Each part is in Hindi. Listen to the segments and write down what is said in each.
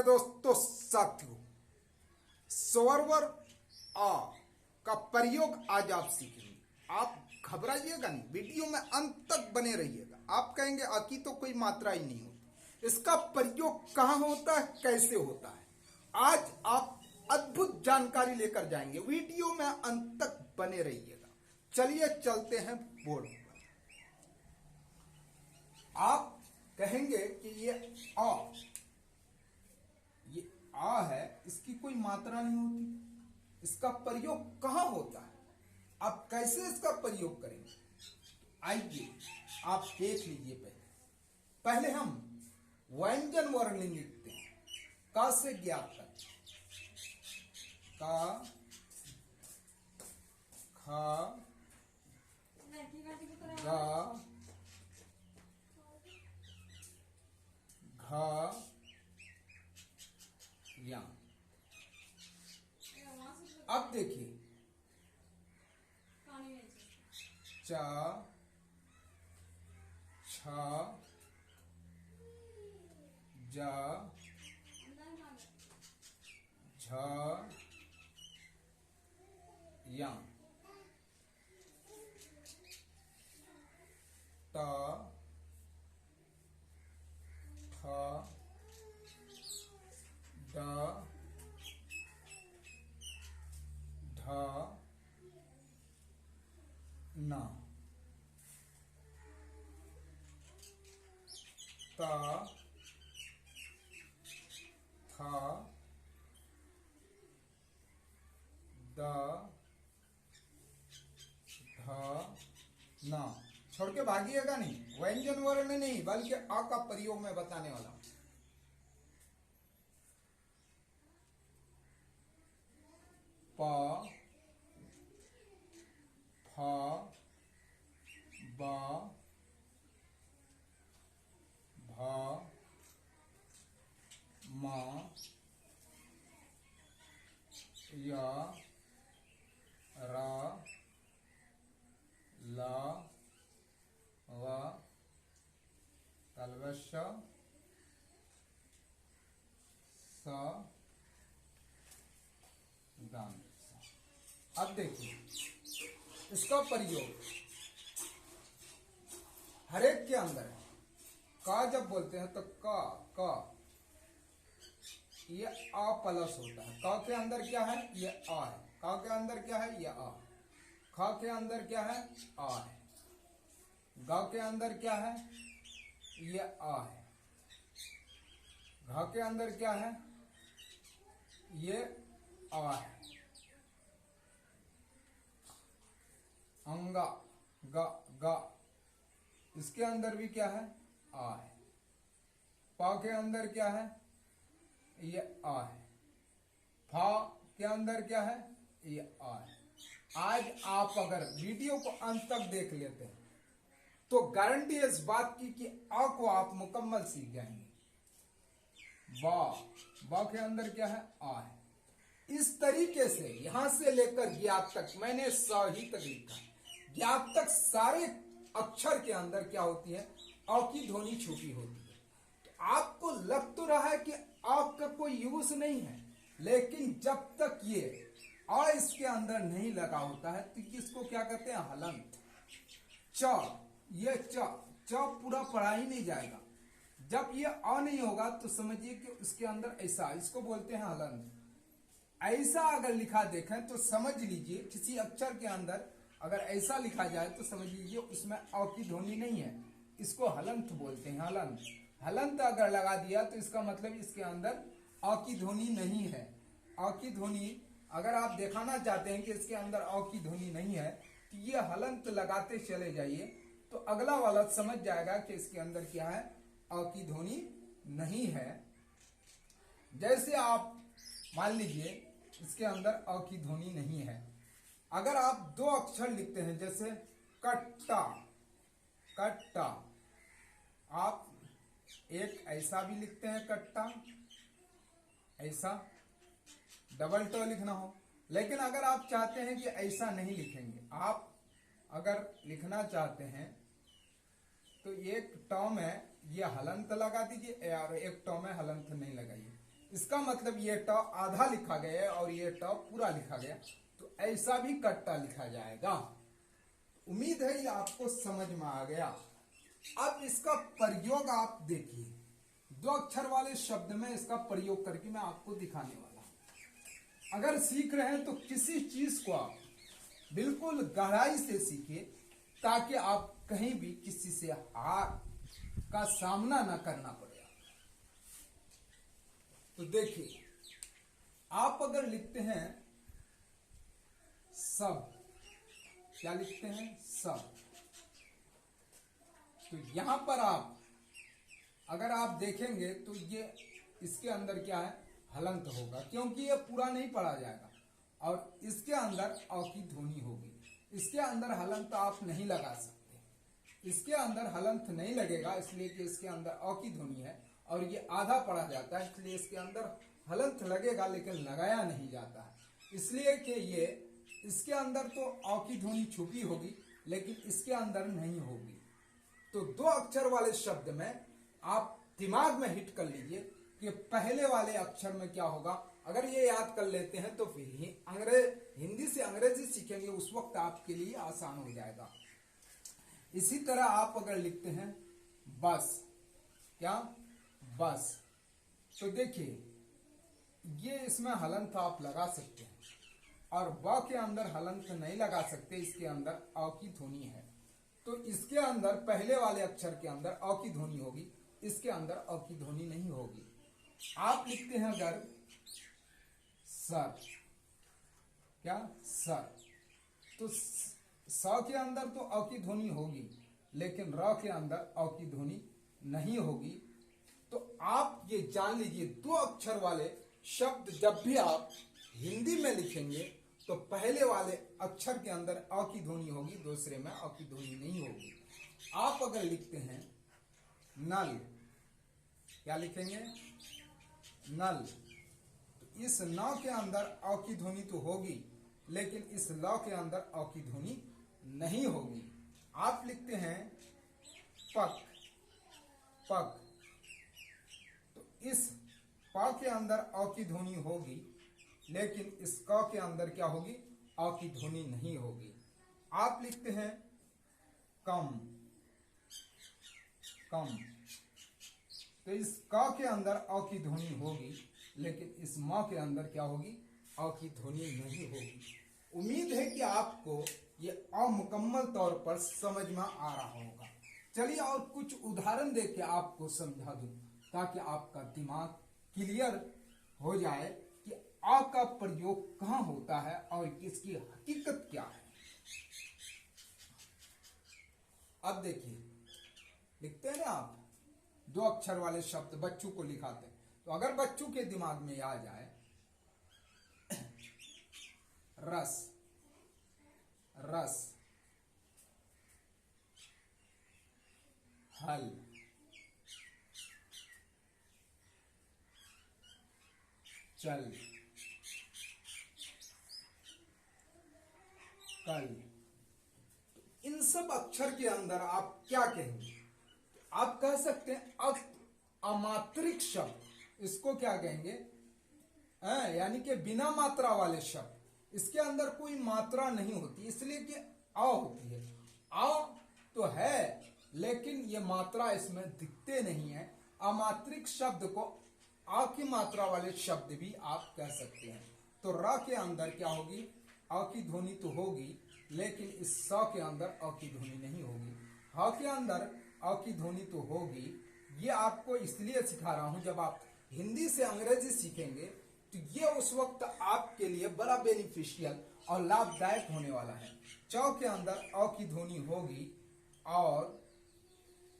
प्यारे दोस्तों साथियों, स्वर आ का प्रयोग आज आप सीखेंगे। आप घबराइएगा नहीं, वीडियो में अंत तक बने रहिएगा। आप कहेंगे आ की तो कोई मात्रा ही नहीं होती, इसका प्रयोग कहाँ होता है, कैसे होता है, आज आप अद्भुत जानकारी लेकर जाएंगे। वीडियो में अंत तक बने रहिएगा। चलिए चलते हैं बोर्ड पर। आप कहेंगे कि ये आ है, इसकी कोई मात्रा नहीं होती, इसका प्रयोग कहां होता है, आप कैसे इसका प्रयोग करेंगे, आइए आप देख लीजिए। पहले हम व्यंजन वर्ण लिखते हैं। का से ज्ञात कर, का, खा, गा, घा, या। अब देखिए, चा, छा, जा, झा, या, ता, था, डा, धा, ना, ता, था, दा, धा, ना। छोड़ के भागिएगा नहीं, व्यंजन वर्ण नहीं बल्कि आ का प्रयोग मैं बताने वाला हूं। पा, फा, बा, भा, मा, या, रा, ला, वा, तलवश, सा, दान। अब देखिए इसका प्रयोग हरेक के अंदर है। का जब बोलते हैं तो का ये आ प्लस होता है। का के अंदर क्या है, ये आ है। का के अंदर क्या है, ये आ। खा के अंदर क्या है, आ है। गा के अंदर क्या है, ये आ है। घा के अंदर क्या है, ये आ है। अंगा, गा, गा, इसके अंदर भी क्या है, आ है। पा के अंदर क्या है, ये आ है। फा के अंदर क्या है, ये आ है। आज आप अगर वीडियो को अंत तक देख लेते हैं तो गारंटी है इस बात की कि आ को आप मुकम्मल सीख जाएंगे। बा के अंदर क्या है, आ है। इस तरीके से यहां से लेकर ज्ञात तक मैंने स ही तक लिखा। ज्ञात तक सारे अक्षर के अंदर क्या होती है, आ की ध्वनि छुपी होती है। तो आपको लग तो रहा है कि आ का कोई यूज नहीं है, लेकिन जब तक ये आ इसके अंदर नहीं लगा होता है तो इसको क्या कहते हैं, हलंत। च, ये च पूरा पढ़ा ही नहीं जाएगा। जब ये आ नहीं होगा तो समझिए कि उसके अंदर ऐसा, इसको बोलते हैं हलंत। ऐसा अगर लिखा देखें तो समझ लीजिए किसी अक्षर के अंदर अगर ऐसा लिखा जाए तो समझ लीजिए उसमें आ की ध्वनि नहीं है, इसको हलंत बोलते हैं। हलंत, हलंत अगर लगा दिया तो इसका मतलब इसके अंदर आ की ध्वनि नहीं है। आ की ध्वनि अगर आप दिखाना चाहते हैं कि इसके अंदर आ की ध्वनि नहीं है तो ये हलंत लगाते चले जाइए, तो अगला वाला समझ जाएगा कि इसके अंदर क्या है, आ की ध्वनि नहीं है। जैसे आप मान लीजिए इसके अंदर आ की ध्वनि नहीं है। अगर आप दो अक्षर लिखते हैं जैसे कट्टा, कट्टा, आप एक ऐसा भी लिखते हैं कट्टा, ऐसा डबल ट लिखना हो। लेकिन अगर आप चाहते हैं कि ऐसा नहीं लिखेंगे, आप अगर लिखना चाहते हैं तो एक ट में ये हलंत लगा दीजिए और एक ट में हलंत नहीं लगाइए। इसका मतलब ये ट आधा लिखा गया है और ये ट पूरा लिखा गया, तो ऐसा भी कट्टा लिखा जाएगा। उम्मीद है ये आपको समझ में आ गया। अब इसका प्रयोग आप देखिए, 2 अक्षर वाले शब्द में इसका प्रयोग करके मैं आपको दिखाने वाला हूं। अगर सीख रहे हैं तो किसी चीज को आप बिल्कुल गहराई से सीखिए, ताकि आप कहीं भी किसी से हार का सामना ना करना पड़े। तो देखिए, आप अगर लिखते हैं सब, क्या लिखते हैं सब, तो यहां पर आप अगर आप देखेंगे तो ये इसके अंदर क्या है, हलंत होगा, क्योंकि ये पूरा नहीं पढ़ा जाएगा। और इसके अंदर अ की ध्वनि होगी। इसके अंदर हलंत आप नहीं लगा सकते, इसके अंदर हलंत नहीं लगेगा, इसलिए कि इसके अंदर अ की ध्वनि है और ये आधा पढ़ा जाता है, इसलिए इसके अंदर हलंत लगेगा लेकिन लगाया नहीं जाता है। इसलिए कि ये इसके अंदर तो अ की ध्वनि छुपी होगी लेकिन इसके अंदर नहीं होगी। तो 2 अक्षर वाले शब्द में आप दिमाग में हिट कर लीजिए कि पहले वाले अक्षर में क्या होगा। अगर ये याद कर लेते हैं तो फिर ही हिंदी से अंग्रेजी सीखेंगे उस वक्त आपके लिए आसान हो जाएगा। इसी तरह आप अगर लिखते हैं बस, क्या बस, तो देखिए ये इसमें हलंत आप लगा सकते हैं और ब के अंदर हलंत नहीं लगा सकते, इसके अंदर अ की ध्वनि है। तो इसके अंदर पहले वाले अक्षर के अंदर अ की ध्वनि होगी, इसके अंदर अ की ध्वनि नहीं होगी। आप लिखते हैं अगर सर, क्या सर, तो स के अंदर तो अ की ध्वनि होगी लेकिन र के अंदर अ की ध्वनि नहीं होगी। तो आप ये जान लीजिए, 2 अक्षर वाले शब्द जब भी आप हिंदी में लिखेंगे तो पहले वाले अक्षर के अंदर अ की ध्वनि होगी, दूसरे में अ की ध्वनि नहीं होगी। आप अगर लिखते हैं नल, क्या लिखेंगे नल, तो इस न के अंदर अ की ध्वनि तो होगी लेकिन इस ल के अंदर अ की ध्वनि नहीं होगी। आप लिखते हैं पक, पक, तो इस प के अंदर अ की ध्वनि होगी लेकिन इस क के अंदर क्या होगी, अ की ध्वनि नहीं होगी। आप लिखते हैं कम, कम, तो इस क के अंदर अ की ध्वनि होगी लेकिन इस म के अंदर क्या होगी, अ की ध्वनि नहीं होगी। उम्मीद है कि आपको ये अमुकम्मल तौर पर समझ में आ रहा होगा। चलिए और कुछ उदाहरण देके आपको समझा दूं ताकि आपका दिमाग क्लियर हो जाए कि अ का प्रयोग कहां होता है और इसकी हकीकत क्या है। अब देखिए, लिखते हैं ना आप 2 अक्षर वाले शब्द बच्चों को लिखाते हैं, तो अगर बच्चों के दिमाग में आ जाए रस, रस, हल, चल, कल, इन सब अक्षर के अंदर आप क्या कहेंगे, आप कह सकते हैं अमात्रिक शब्द, इसको क्या कहेंगे, यानी कि बिना मात्रा वाले शब्द, इसके अंदर कोई मात्रा नहीं होती इसलिए कि अ होती है। अ तो है लेकिन ये मात्रा इसमें दिखते नहीं है। अमात्रिक शब्द को अ की मात्रा वाले शब्द भी आप कह सकते हैं। तो र के अंदर क्या होगी, अ की ध्वनि तो होगी लेकिन इस स के अंदर अ की ध्वनि नहीं होगी। ह के अंदर अ की ध्वनि तो होगी। ये आपको इसलिए सिखा रहा हूं, जब आप हिंदी से अंग्रेजी सीखेंगे तो ये उस वक्त आपके लिए बड़ा बेनिफिशियल और लाभदायक होने वाला है। च के अंदर अ की ध्वनि होगी और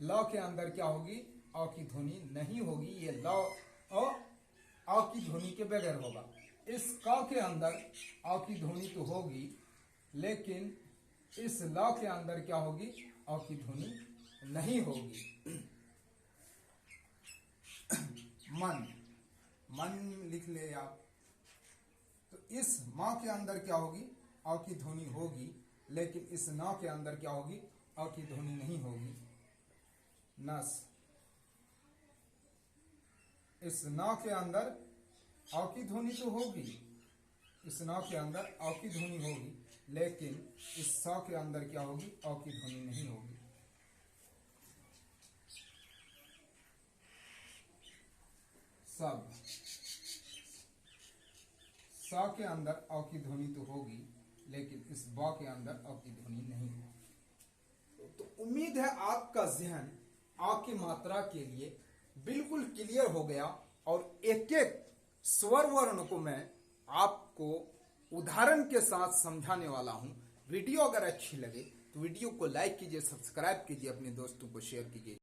ल के अंदर क्या होगी, अ की ध्वनि नहीं होगी। ये ल अ की ध्वनि के बगैर होगा। इस क के अंदर अ की ध्वनि तो होगी लेकिन इस ल के अंदर क्या होगी, अ की ध्वनि नहीं होगी। मन, मन लिख ले आप, तो इस म के अंदर क्या होगी, अ की ध्वनि होगी लेकिन इस न के अंदर क्या होगी, अ की ध्वनि नहीं होगी। नस, इस न के अंदर अ की ध्वनि तो होगी, इस न के अंदर अ की ध्वनि होगी, लेकिन इस स के अंदर क्या होगी, अ की ध्वनि नहीं होगी। सब स के अंदर अ की ध्वनि तो होगी, लेकिन इस ब के अंदर अ की ध्वनि नहीं होगी। तो उम्मीद है आपका जहन अ की मात्रा के लिए बिल्कुल क्लियर हो गया, और एक एक स्वर वर्ण को मैं आपको उदाहरण के साथ समझाने वाला हूं। वीडियो अगर अच्छी लगे तो वीडियो को लाइक कीजिए, सब्सक्राइब कीजिए, अपने दोस्तों को शेयर कीजिए।